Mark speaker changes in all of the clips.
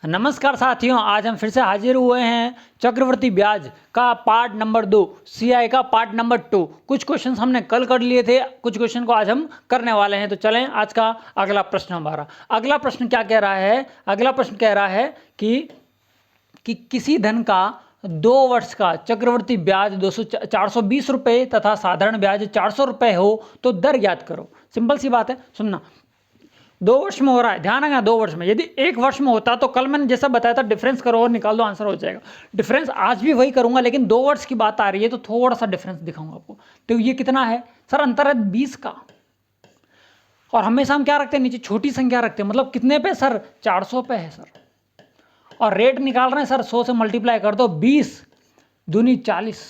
Speaker 1: नमस्कार साथियों, आज हम फिर से हाजिर हुए हैं चक्रवृद्धि ब्याज का पार्ट नंबर 2, सीआई का पार्ट नंबर 2। कुछ क्वेश्चंस हमने कल कर लिए थे, कुछ क्वेश्चन को आज हम करने वाले हैं। तो चलें, आज का अगला प्रश्न हमारा। अगला प्रश्न क्या कह रहा है? अगला प्रश्न कह रहा है कि किसी धन का 2 वर्ष का चक्रवृद्धि ब्याज 420 रुपये तथा साधारण ब्याज 400 रुपये हो तो दर ज्ञात करो। सिंपल सी बात है, सुनना। 2 वर्ष में हो रहा है, ध्यान रखना। 2 वर्ष में, यदि 1 वर्ष में होता तो कल मैंने जैसा बताया था डिफरेंस करो और निकाल दो, आंसर हो जाएगा। डिफरेंस आज भी वही करूंगा, लेकिन 2 वर्ष की बात आ रही है तो थोड़ा सा डिफरेंस दिखाऊंगा आपको। तो ये कितना है सर? अंतर है 20 का। और हमेशा हम क्या रखते हैं? नीचे छोटी संख्या रखते हैं। मतलब कितने पे सर? 400 पे है सर। और रेट निकाल रहे हैं सर, 100 से मल्टीप्लाई कर दो, 20 दूनी 40,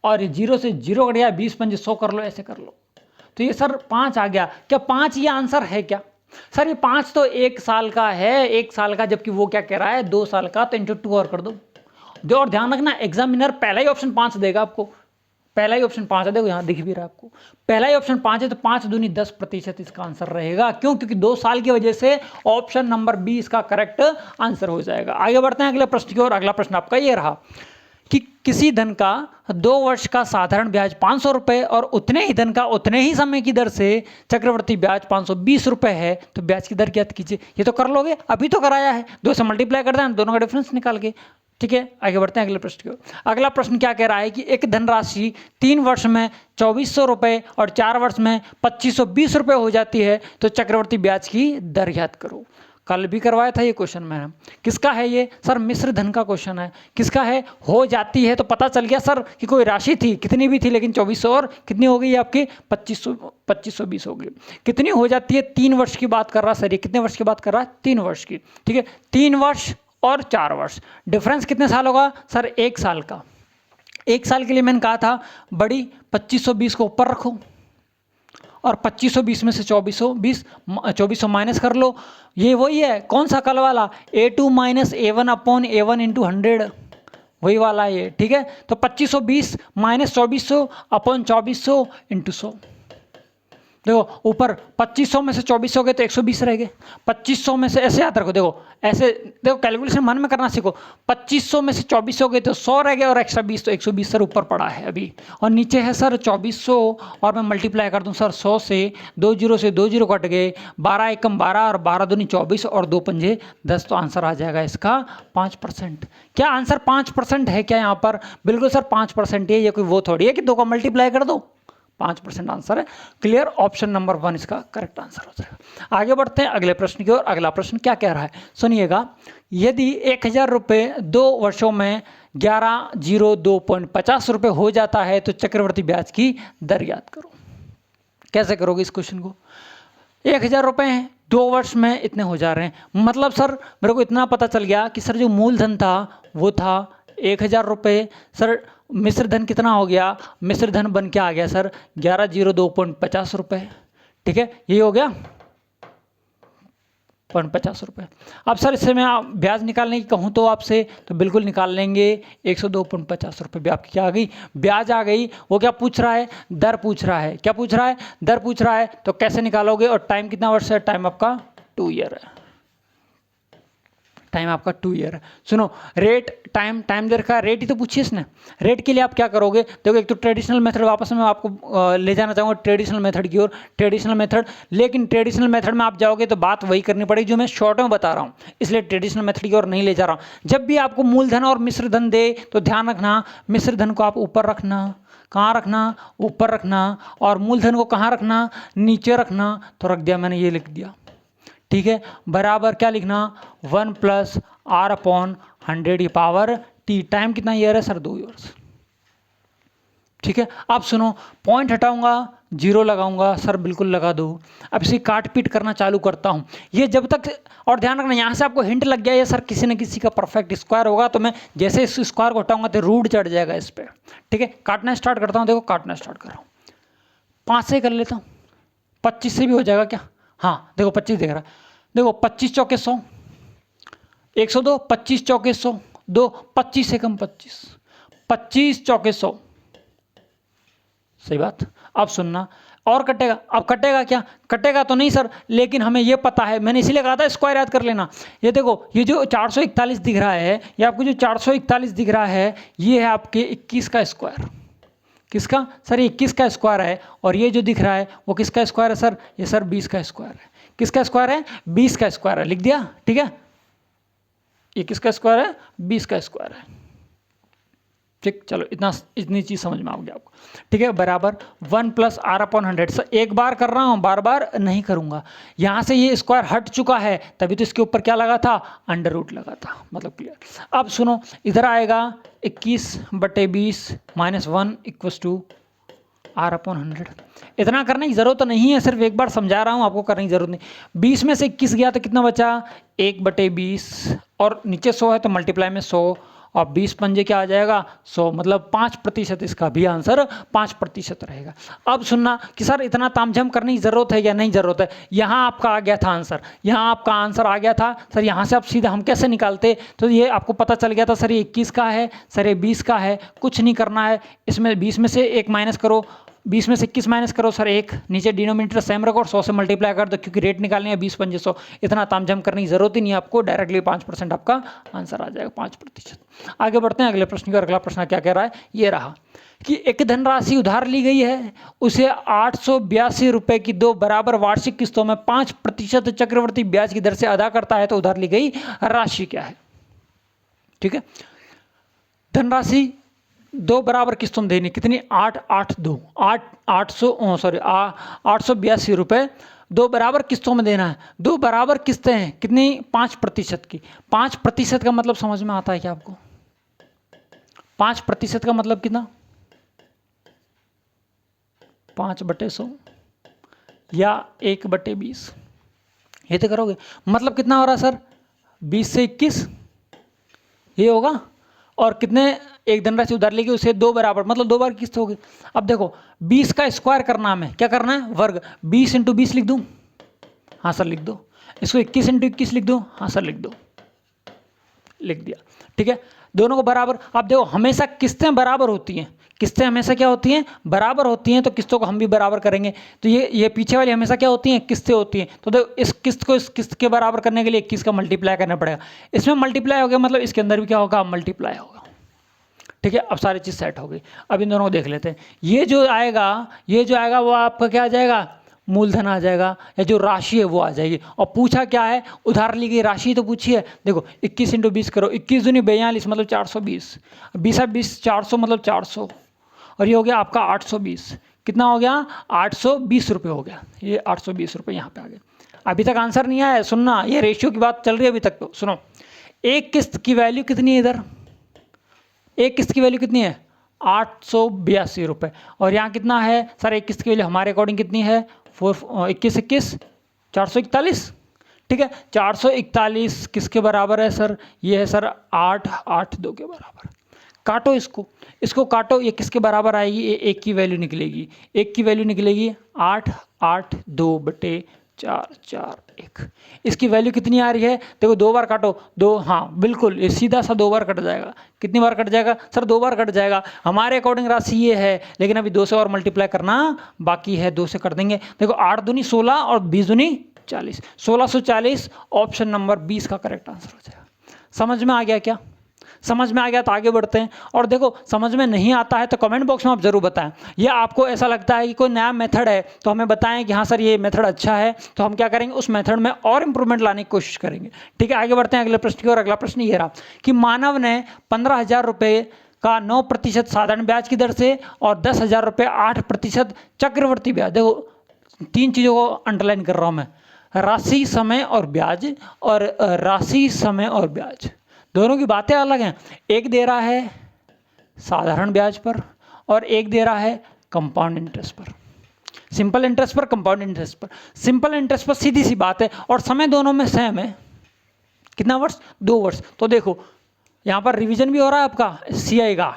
Speaker 1: और 0 से 0 कट गया, 20 पंजे 100 कर लो, ऐसे कर लो। तो ये सर 5 आ गया। क्या 5 ये आंसर है क्या सर? ये 5 तो 1 साल का है, 1 साल का, जबकि वो क्या कह रहा है 2 साल का। तो इंटू 2 और कर दो। और ध्यान रखना, एग्जामिनर पहला ही ऑप्शन 5 देगा आपको। पहला ही ऑप्शन 5 है, देखो यहाँ दिख भी रहा है आपको। पहला ही ऑप्शन 5 है, तो 5 दूनी 10% इसका आंसर रहेगा। क्यों? क्योंकि 2 साल की वजह से ऑप्शन नंबर 20 का करेक्ट आंसर हो जाएगा। आगे बढ़ते हैं अगले प्रश्न की ओर। अगला प्रश्न आपका ये रहा कि किसी धन का 2 वर्ष का साधारण ब्याज 500 रुपये और उतने ही धन का उतने ही समय की दर से चक्रवृद्धि ब्याज 520 रुपये है, तो ब्याज की दर ज्ञात कीजिए। ये तो कर लोगे, अभी तो कराया है। 2 से मल्टीप्लाई कर दें, दोनों का डिफरेंस निकाल के। ठीक है, आगे बढ़ते हैं अगले प्रश्न की ओर। अगला प्रश्न क्या कह रहा है कि एक धनराशि 3 वर्ष में 2400 रुपये और 4 वर्ष में 2520 रुपये हो जाती है, तो चक्रवृद्धि ब्याज की दर ज्ञात करो। कल भी करवाया था ये क्वेश्चन मैंने। किसका है ये सर? मिश्र धन का क्वेश्चन है। किसका है? हो जाती है, तो पता चल गया सर कि कोई राशि थी, कितनी भी थी, लेकिन 2400 और कितनी हो गई आपकी? 2520 हो गई। कितनी हो जाती है? 3 वर्ष की बात कर रहा है सर। ये कितने वर्ष की बात कर रहा है? 3 वर्ष की। ठीक है, 3 वर्ष और 4 वर्ष। डिफरेंस कितने साल होगा सर? 1 साल का। 1 साल के लिए मैंने कहा था बड़ी 2520 को ऊपर रखो और 2520 में से 2400 माइनस कर लो। ये वही है, कौन सा कल वाला? A2 minus A1 upon A1 into 100, वही वाला है ये। ठीक है, तो 2520 माइनस 2400 अपॉन 2400 इंटू 100। देखो ऊपर 2500 में से 2400 गए तो 120 रह गए। 2500 में से, ऐसे याद रखो, देखो ऐसे, देखो कैलकुलेशन मन में करना सीखो। 2500 में से 2400 गए तो 100 रह गए और एक्स्ट्रा 20, तो 120 सर ऊपर पड़ा है अभी। और नीचे है सर 2400, और मैं मल्टीप्लाई कर दूं सर 100 से, 2 जीरो से 2 जीरो कट गए, 12 एकम 12 और 12 दूनी 24 और 2 पंजे 10, तो आंसर आ जाएगा इसका 5%। क्या आंसर 5% है क्या यहाँ पर? बिल्कुल सर 5% है। ये कोई वो थोड़ी है कि 2 का मल्टीप्लाई कर दो। 5% आंसर है। क्लियर, ऑप्शन नंबर 1 इसका करेक्ट आंसर हो जाएगा। आगे बढ़ते हैं अगले प्रश्न की ओर। अगला प्रश्न क्या कह रहा है सुनिएगा। यदि 1000 रुपये 2 वर्षों में 1102.50 रुपये हो जाता है, तो चक्रवृद्धि ब्याज की दर ज्ञात करो। कैसे करोगे इस क्वेश्चन को? 1000 रुपये हैं, 2 वर्ष में इतने हो जा रहे हैं। मतलब सर मेरे को इतना पता चल गया कि सर जो मूलधन था वो था 1000 रुपये। सर मिश्र धन कितना हो गया? मिश्र धन बन के आ गया सर 1102.50 रुपये। ठीक है, ये हो गया 50 रुपये। अब सर इससे मैं ब्याज निकालने की कहूँ तो आपसे, तो बिल्कुल निकाल लेंगे। 102.50 रुपये भी आपकी क्या आ गई? ब्याज आ गई। वो क्या पूछ रहा है? दर पूछ रहा है। क्या पूछ रहा है? दर पूछ रहा है। तो कैसे निकालोगे? और टाइम कितना वर्ष है? टाइम आपका 2 ईयर है। टाइम आपका 2 ईयर है। सुनो, रेट टाइम दे रखा है, रेट ही तो पूछिए इसने। रेट के लिए आप क्या करोगे? देखो, एक तो ट्रेडिशनल मेथड, वापस मैं आपको ले जाना चाहूँगा ट्रेडिशनल मेथड की ओर। ट्रेडिशनल मेथड, लेकिन ट्रेडिशनल मेथड में आप जाओगे तो बात वही करनी पड़ेगी जो मैं शॉर्ट में बता रहा हूँ, इसलिए ट्रेडिशनल मेथड की ओर नहीं ले जा रहा हूँ। जब भी आपको मूलधन और मिश्र धन दे तो ध्यान रखना, मिश्र धन को आप ऊपर रखना। कहाँ रखना? ऊपर रखना। और मूलधन को कहाँ रखना? नीचे रखना। तो रख दिया मैंने, ये लिख दिया। ठीक है, बराबर क्या लिखना? 1 प्लस R अपॉन 100 की पावर T। टाइम कितना ईयर है सर? 2 ईयर्स। ठीक है, अब सुनो, पॉइंट हटाऊंगा, 0 लगाऊंगा सर, बिल्कुल लगा दो। अब इसे काट पीट करना चालू करता हूं। ये जब तक, और ध्यान रखना यहाँ से आपको हिंट लग गया ये सर किसी न किसी का परफेक्ट स्क्वायर होगा, तो मैं जैसे इस स्क्वायर को हटाऊंगा तो रूट चढ़ जाएगा इस पर। ठीक है, काटना स्टार्ट करता हूँ। देखो काटना स्टार्ट कर रहा हूँ, 5 से कर लेता हूँ, 25 से भी हो जाएगा क्या? हाँ देखो 25 दिख रहा है। देखो 25 चौके 100, 102, 25 चौके 100, 2, 25 से कम 25, 25 चौके 100। सही बात। अब सुनना, और कटेगा। अब कटेगा क्या, कटेगा तो नहीं सर, लेकिन हमें ये पता है, मैंने इसीलिए कहा था स्क्वायर याद कर लेना। ये देखो, ये जो 441 दिख रहा है, ये आपको जो 441 दिख रहा है, ये है आपके 21 का स्क्वायर। किसका सर, 21 का स्क्वायर है। और ये जो दिख रहा है वो किसका स्क्वायर है सर, ये सर 20 का स्क्वायर है। किसका स्क्वायर है, 20 का स्क्वायर है, लिख दिया, ठीक है। ये किसका स्क्वायर है, 20 का स्क्वायर है, ठीक। चलो इतनी चीज समझ में आ गया आपको, ठीक है। बराबर 1 + r/100। सर एक बार कर रहा हूं, बार बार नहीं करूंगा। यहां से ये स्क्वायर हट चुका है, तभी तो इसके ऊपर क्या लगा था, अंडर रूट लगा था, मतलब क्लियर। अब सुनो, इधर आएगा 21/20 - 1 = r/100। इतना करने की जरूरत नहीं है, सिर्फ एक बार समझा रहा हूं आपको, करने की जरूरत नहीं। 20 में से 21 गया तो कितना बचा, 1/20, और नीचे 100 है तो मल्टीप्लाई में 100, और 20 पंजे क्या आ जाएगा, 100, मतलब 5%। इसका भी आंसर 5% रहेगा। अब सुनना कि सर इतना तामझाम करने की जरूरत है या नहीं जरूरत है। यहाँ आपका आ गया था आंसर, यहाँ आपका आंसर आ गया था सर। यहाँ से आप सीधा हम कैसे निकालते, तो ये आपको पता चल गया था सर ये 21 का है, सर ये 20 का है। कुछ नहीं करना है, इसमें 20 में से 1 माइनस करो, 20 में से 21 माइनस करो सर 1, नीचे डिनोमिनेटर सेम रखो और 100 से मल्टीप्लाई कर दो, क्योंकि रेट निकालने हैं 20 पंजे 100। इतना तामझाम करने की जरूरत ही नहीं है आपको, डायरेक्टली 5% आपका आंसर आ जाएगा, 5%। आगे बढ़ते हैं अगले प्रश्न की। अगला प्रश्न क्या कह रहा है, ये रहा कि एक धनराशि उधार ली गई है, उसे 882 रुपए की 2 बराबर वार्षिक किस्तों में 5% चक्रवृद्धि ब्याज की दर से अदा करता है, तो उधार ली गई राशि क्या है, ठीक है। धनराशि 2 बराबर किस्तों में देनी, कितनी, 882 रुपए 2 बराबर किस्तों में देना है। 2 बराबर किस्तें हैं, कितनी, 5% की। 5% का मतलब समझ में आता है क्या आपको, 5% का मतलब कितना, 5/100 या 1/20, ये तो करोगे। मतलब कितना हो रहा है सर, 20 से 21 ये होगा, और कितने, एक धनराशि उधार लेके उसे 2 बराबर, मतलब 2 बार किस्त होगी। अब देखो 20 का स्क्वायर करना हमें, क्या करना है, वर्ग। 20 × 20 लिख दूं, हाँ सर लिख दो। इसको 21 × 21 लिख दूं, हाँ सर लिख दो, लिख दिया, ठीक है। दोनों को बराबर। अब देखो हमेशा किस्तें बराबर होती हैं, किस्तें हमेशा क्या होती हैं, बराबर होती हैं, तो किस्तों को हम भी बराबर करेंगे। तो ये पीछे वाली हमेशा क्या होती हैं, किस्तें होती हैं। तो देखो इस किस्त को इस किस्त के बराबर करने के लिए 21 का मल्टीप्लाई करना पड़ेगा। इसमें मल्टीप्लाई हो गया, मतलब इसके अंदर भी क्या होगा, मल्टीप्लाई होगा, ठीक है। अब सारी चीज़ सेट हो गई। अब इन दोनों को देख लेते हैं। ये जो आएगा वो आपका क्या आ जाएगा, मूलधन आ जाएगा, या जो राशि है वो आ जाएगी। और पूछा क्या है, उधार ली गई राशि तो पूछी है। देखो 21 × 20 करो, 21 दूनी 42 मतलब 420, 20 400 मतलब 400, और ये हो गया आपका 820। कितना हो गया, 820 रुपये हो गया। ये 820 रुपये यहाँ पे आ गए। अभी तक आंसर नहीं आया, सुनना, ये रेशियो की बात चल रही है अभी तक, तो सुनो। एक किस्त की वैल्यू कितनी है इधर, एक किस्त की वैल्यू कितनी है, 882 रुपये। और यहाँ कितना है सर, एक किस्त की वैल्यू हमारे अकॉर्डिंग कितनी है, 21 441, ठीक है। 441 किसके बराबर है सर, ये है सर 882 के बराबर। काटो इसको काटो, ये किसके बराबर आएगी, ये एक की वैल्यू निकलेगी, एक की वैल्यू निकलेगी 882/441। इसकी वैल्यू कितनी आ रही है, देखो 2 बार काटो, 2, हाँ बिल्कुल, ये सीधा सा 2 बार कट जाएगा। कितनी बार कट जाएगा सर, 2 बार कट जाएगा। हमारे अकॉर्डिंग राशि ये है, लेकिन अभी 2 से और मल्टीप्लाई करना बाकी है, 2 से कर देंगे। देखो 8 दूनी 16 और 20 दूनी 40, 1640 ऑप्शन नंबर 20 का करेक्ट आंसर हो जाएगा। समझ में आ गया क्या, समझ में आ गया तो आगे बढ़ते हैं। और देखो समझ में नहीं आता है तो कमेंट बॉक्स में आप जरूर बताएं, या आपको ऐसा लगता है कि कोई नया मेथड है तो हमें बताएं कि हाँ सर ये मेथड अच्छा है, तो हम क्या करेंगे, उस मेथड में और इंप्रूवमेंट लाने की कोशिश करेंगे, ठीक है। आगे बढ़ते हैं अगले प्रश्न की ओर। अगला प्रश्न ये रहा कि मानव ने 15,000 रुपये का 9% साधारण ब्याज की दर से और 10,000 रुपये 8% चक्रवर्ती ब्याज, देखो 3 चीज़ों को अंडरलाइन कर रहा हूँ मैं, राशि, समय और ब्याज, और राशि, समय और ब्याज, दोनों की बातें अलग हैं। एक दे रहा है साधारण ब्याज पर और एक दे रहा है कंपाउंड इंटरेस्ट पर, सिंपल इंटरेस्ट पर, कंपाउंड इंटरेस्ट पर। सिंपल इंटरेस्ट पर सीधी सी बात है, और समय दोनों में सेम है। कितना वर्ष, 2 वर्ष। तो देखो यहाँ पर रिवीजन भी हो रहा है आपका सीआई का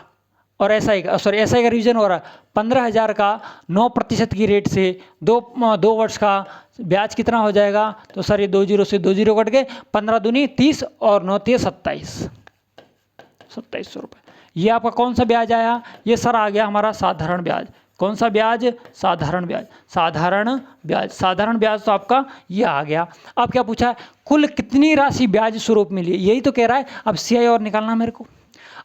Speaker 1: और एसआई का, सॉरी एसआई का रिवीजन हो रहा है। 15,000 का 9% की रेट से 2 वर्ष का ब्याज कितना हो जाएगा, तो सर ये 2 जीरो से 2 जीरो कट गए, 15 दूनी 30 और 9 तिये 2700 रुपये। ये आपका कौन सा ब्याज आया, ये सर आ गया हमारा साधारण ब्याज। कौन सा ब्याज? साधारण ब्याज। साधारण ब्याज, साधारण ब्याज तो आपका ये आ गया। अब क्या पूछा है? कुल कितनी राशि ब्याज स्वरूप मिली है, यही तो कह रहा है। अब CI और निकालना मेरे को।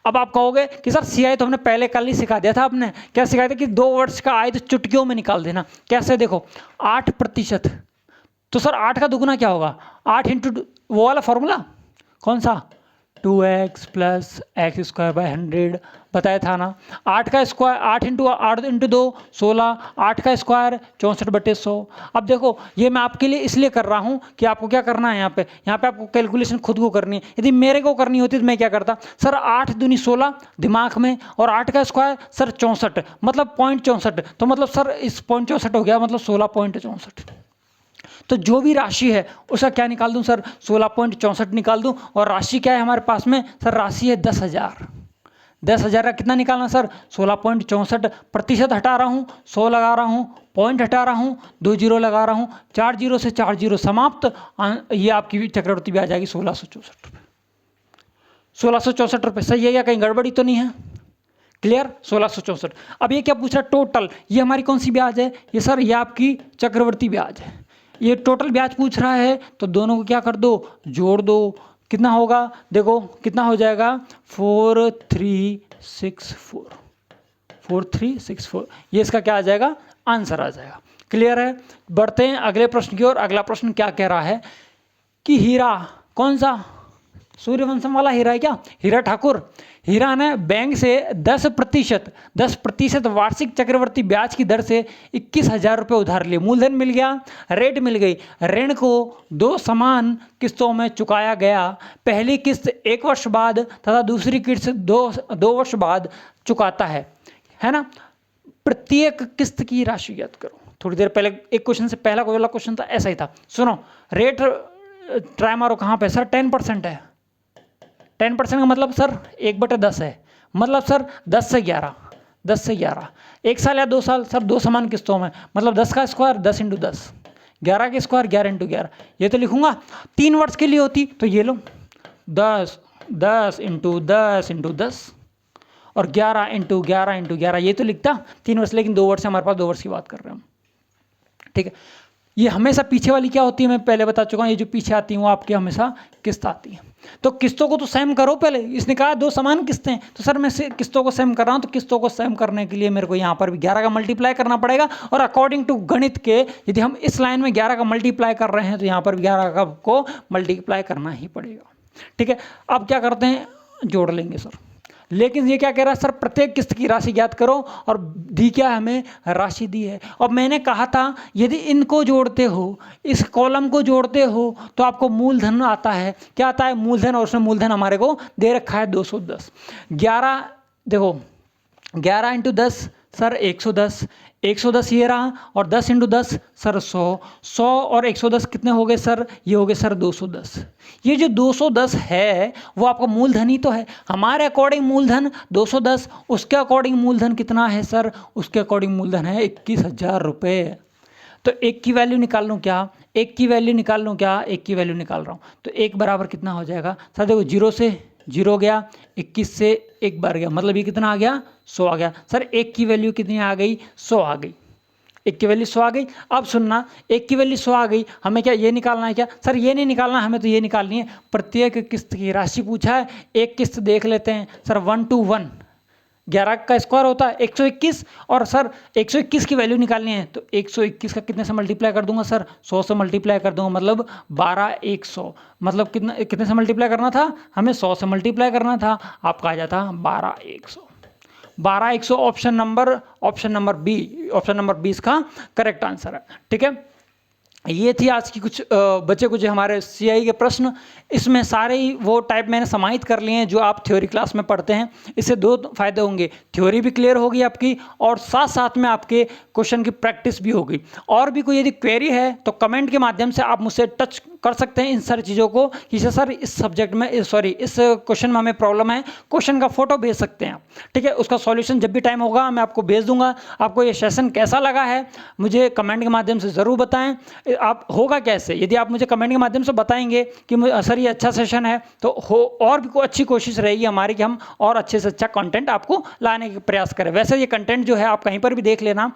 Speaker 1: अब आप कहोगे कि सर CI तो हमने पहले कल ही सिखा दिया था। आपने क्या सिखाया था कि 2 वर्ष का आय तो चुटकियों में निकाल देना। कैसे? देखो 8%, तो सर 8 का दुगुना क्या होगा? 8 इंटू वो वाला फॉर्मूला कौन सा? 2x plus x square by 100 बताया था ना। 8 का स्क्वायर 8 इंटू 2 16, 8 का स्क्वायर 64/100। अब देखो ये मैं आपके लिए इसलिए कर रहा हूँ कि आपको क्या करना है, यहाँ पे आपको कैलकुलेशन खुद को करनी है। यदि मेरे को करनी होती तो मैं क्या करता, सर 8 दूनी 16 दिमाग में, और 8 का स्क्वायर सर 64, मतलब 0.64, तो मतलब सर इस 0.64 हो गया, मतलब 16.64। तो जो भी राशि है उसका क्या निकाल दूं सर? 16.64 निकाल दूं। और राशि क्या है हमारे पास में सर? राशि है 10,000। 10,000 का कितना निकालना सर? 16.64। प्रतिशत हटा रहा हूँ, 100 लगा रहा हूँ, पॉइंट हटा रहा हूँ, 2 जीरो लगा रहा हूँ, 4 जीरो से 4 जीरो समाप्त। ये आपकी चक्रवृद्धि ब्याज आएगी 1664 रुपये। 1664 रुपये सही है या कहीं गड़बड़ी तो नहीं है? क्लियर? 1664। अब ये क्या पूछ रहा है? टोटल। ये हमारी कौन सी ब्याज है? ये सर ये आपकी चक्रवृद्धि ब्याज है। ये टोटल ब्याज पूछ रहा है, तो दोनों को क्या कर दो? जोड़ दो। कितना होगा? देखो कितना हो जाएगा? 4364। 4364 ये इसका क्या आ जाएगा? आंसर आ जाएगा। क्लियर है? बढ़ते हैं अगले प्रश्न की ओर। अगला प्रश्न क्या कह रहा है कि हीरा, कौन सा? सूर्यवंशम वाला हीरा है क्या? हीरा ठाकुर। हीरा ने बैंक से 10% वार्षिक चक्रवर्ती ब्याज की दर से 21,000 रुपये उधार लिए। मूलधन मिल गया, रेट मिल गई। ऋण को 2 समान किस्तों में चुकाया गया। पहली किस्त 1 वर्ष बाद तथा दूसरी किस्त 2 वर्ष बाद चुकाता है ना। प्रत्येक किस्त की राशि ज्ञात करो। थोड़ी देर पहले एक क्वेश्चन से पहला वाला क्वेश्चन था, ऐसा ही था। सुनो, रेट ट्राई मारो कहाँ पे सर? 10% है। 10% का मतलब सर 1/10 है, मतलब सर 10 से 11, 10 से 11, 1 साल या 2 साल सर 2 समान किस्तों में, मतलब 10 का स्क्वायर 10 इंटू 10, 11 के स्क्वायर 11 इंटू 11। ये तो लिखूंगा। 3 वर्ष के लिए होती तो ये लो 10 इंटू 10 इंटू 10 और 11 इंटू 11 इंटू 11, ये तो लिखता 3 वर्ष, लेकिन 2 वर्ष से हमारे पास 2 वर्ष की बात कर रहे हैं हम। ठीक है, ये हमेशा पीछे वाली क्या होती है मैं पहले बता चुका हूँ। ये जो पीछे आती है वो आपकी हमेशा किस्त आती है। तो किस्तों को तो सेम करो पहले। इसने कहा 2 समान किस्तें, तो सर मैं किस्तों को सेम कर रहा हूँ। तो किस्तों को सेम करने के लिए मेरे को यहाँ पर भी 11 का मल्टीप्लाई करना पड़ेगा। और अकॉर्डिंग टू गणित के यदि हम इस लाइन में 11 का मल्टीप्लाई कर रहे हैं तो यहाँ पर भी 11 का को मल्टीप्लाई करना ही पड़ेगा। ठीक है, अब क्या करते हैं? जोड़ लेंगे सर। लेकिन ये क्या कह रहा है सर? प्रत्येक किस्त की राशि ज्ञात करो। और दी क्या है हमें? राशि दी है। और मैंने कहा था यदि इनको जोड़ते हो, इस कॉलम को जोड़ते हो, तो आपको मूलधन आता है। क्या आता है? मूलधन। और उसमें मूलधन हमारे को दे रखा है 210। 11 देखो 11 इंटू 10 सर 110, 110 ये रहा, और 10 इंटू 10 सर 100, 100 और 110 कितने हो गए सर? ये हो गए सर 210। ये जो 210 है वो आपका मूलधन ही तो है। हमारे अकॉर्डिंग मूलधन 210, उसके अकॉर्डिंग मूलधन कितना है सर? उसके अकॉर्डिंग मूलधन है 21,000 रुपये। तो एक की वैल्यू निकाल लूँ क्या? एक की वैल्यू निकाल लूँ क्या? एक की वैल्यू निकाल रहा हूँ। तो 1 बराबर कितना हो जाएगा सर? देखो 0 से 0 गया, 21 से 1 बार गया, मतलब ये कितना आ गया? 100 आ गया। सर 1 की वैल्यू कितनी आ गई? 100 आ गई। 1 की वैल्यू 100 आ गई। अब सुनना, 1 की वैल्यू 100 आ गई, हमें क्या ये निकालना है क्या? सर ये नहीं निकालना, हमें तो ये निकालनी है प्रत्येक किस्त की राशि पूछा है। एक किस्त देख लेते हैं सर। 1 to 1 11 का स्क्वायर होता है 121, और सर 121 की वैल्यू निकालनी है तो 121 का कितने से मल्टीप्लाई कर दूंगा सर? 100 से मल्टीप्लाई कर दूंगा, मतलब 12,100। मतलब कितने से मल्टीप्लाई करना था हमें? 100 से मल्टीप्लाई करना था। आपका आ जाता 12,100। 12,100 option number B, option number 20 का करेक्ट आंसर है। ठीक है, ये थी आज की कुछ बचे कुछ हमारे CI के प्रश्न। इसमें सारे ही वो टाइप मैंने समाहित कर लिए हैं जो आप थ्योरी क्लास में पढ़ते हैं। इससे 2 फायदे होंगे, थ्योरी भी क्लियर होगी आपकी, और साथ साथ में आपके क्वेश्चन की प्रैक्टिस भी होगी। और भी कोई यदि क्वेरी है तो कमेंट के माध्यम से आप मुझसे टच कर सकते हैं इन सारी चीज़ों को कि सर इस सब्जेक्ट में सॉरी इस क्वेश्चन में हमें प्रॉब्लम है, क्वेश्चन का फोटो भेज सकते हैं, ठीक है। उसका सॉल्यूशन जब भी टाइम होगा मैं आपको भेज दूंगा। आपको ये सेशन कैसा लगा है मुझे कमेंट के माध्यम से ज़रूर बताएं। आप होगा कैसे, यदि आप मुझे कमेंट के माध्यम से बताएंगे कि सर ये अच्छा सेशन है तो और भी कोई अच्छी कोशिश रहेगी हमारी कि हम और अच्छे से अच्छा कंटेंट आपको लाने का प्रयास करें। वैसे ये कंटेंट जो है आप कहीं पर भी देख लेना,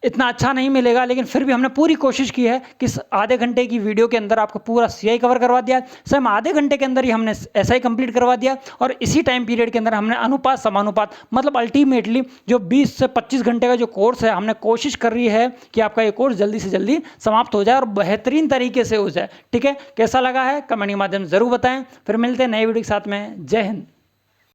Speaker 1: इतना अच्छा नहीं मिलेगा, लेकिन फिर भी हमने पूरी कोशिश की है कि आधे घंटे की वीडियो के अंदर आपको पूरा सीआई कवर करवा दिया। सेम आधे घंटे के अंदर ही हमने एसआई कंप्लीट करवा दिया और इसी टाइम पीरियड के अंदर हमने अनुपात समानुपात मतलब अल्टीमेटली जो 20 से 25 घंटे का जो कोर्स है हमने कोशिश कर रही है कि आपका ये कोर्स जल्दी से जल्दी समाप्त हो जाए और बेहतरीन तरीके से हो जाए, ठीक है। कैसा लगा है कमेंट के माध्यम से जरूर बताएं। फिर मिलते हैं नए वीडियो के साथ में। जय हिंद।